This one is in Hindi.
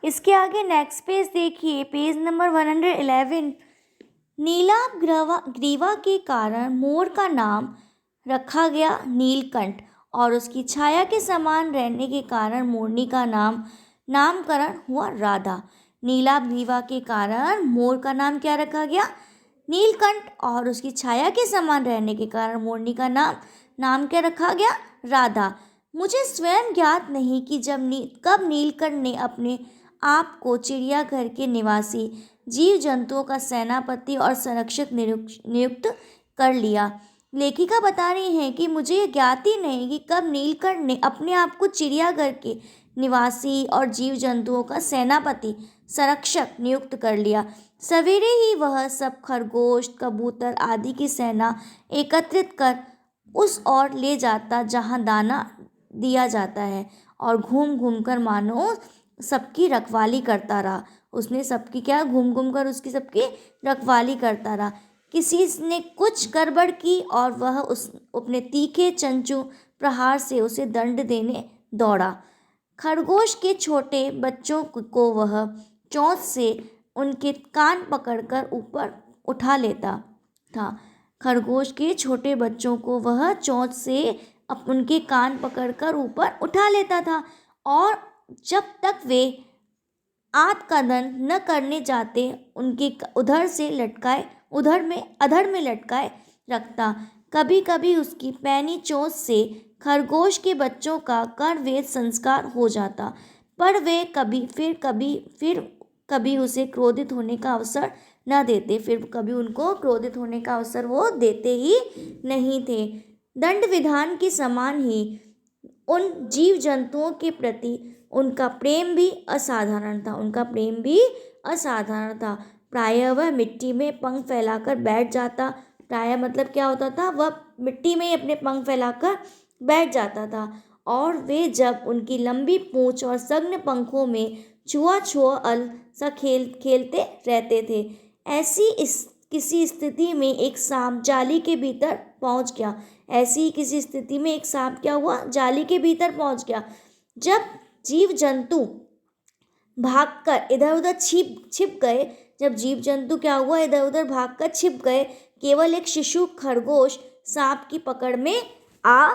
इसके आगे नेक्स्ट पेज देखिए, पेज नंबर 111। नीलाभ ग्रीवा के कारण मोर का नाम रखा गया नीलकंठ और उसकी छाया के समान रहने के कारण मोरनी का नामकरण हुआ राधा। नीलाभ ग्रीवा के कारण मोर का नाम क्या रखा गया? नीलकंठ और उसकी छाया के समान रहने के कारण मोरनी का नाम क्या रखा गया? राधा। मुझे स्वयं ज्ञात नहीं कि कब नीलकंठ ने अपने आप को चिड़ियाघर के निवासी जीव जंतुओं का सेनापति और संरक्षक नियुक्त कर लिया। लेखिका बता रही हैं कि मुझे ये ज्ञात ही नहीं कि कब नीलकंठ ने अपने आप को चिड़ियाघर के निवासी और जीव जंतुओं का सेनापति संरक्षक नियुक्त कर लिया। सवेरे ही वह सब खरगोश, कबूतर आदि की सेना एकत्रित कर उस ओर ले जाता जहाँ दाना दिया जाता है और घूम घूम कर मानो सबकी रखवाली करता रहा। उसने सबकी क्या घूम घूम कर उसकी सबकी रखवाली करता रहा। किसी ने कुछ गड़बड़ की और वह अपने तीखे चंचू प्रहार से उसे दंड देने दौड़ा। खरगोश के छोटे बच्चों को वह चोंच से उनके कान पकड़कर ऊपर उठा लेता था। खरगोश के छोटे बच्चों को वह चोंच से उनके कान पकड़कर ऊपर उठा लेता था और जब तक वे आत्मकथन न करने जाते उनके अधर में लटकाए रखता। कभी कभी उसकी पैनी चोंच से खरगोश के बच्चों का करवेद संस्कार हो जाता, पर वे कभी उसे क्रोधित होने का अवसर न देते। फिर कभी उनको क्रोधित होने का अवसर वो देते ही नहीं थे। दंड विधान के समान ही उन जीव जंतुओं के प्रति उनका प्रेम भी असाधारण था। प्रायः वह मिट्टी में पंख फैलाकर बैठ जाता। प्रायः मतलब क्या होता था? वह मिट्टी में ही अपने पंख फैलाकर बैठ जाता था और वे जब उनकी लंबी पूंछ और सघन पंखों में छुआछुअल सा खेलते रहते थे। किसी स्थिति में एक सांप जाली के भीतर पहुंच गया। जाली के भीतर पहुंच गया। जब जीव जंतु भागकर इधर उधर छिप गए, केवल एक शिशु खरगोश सांप की पकड़ में आ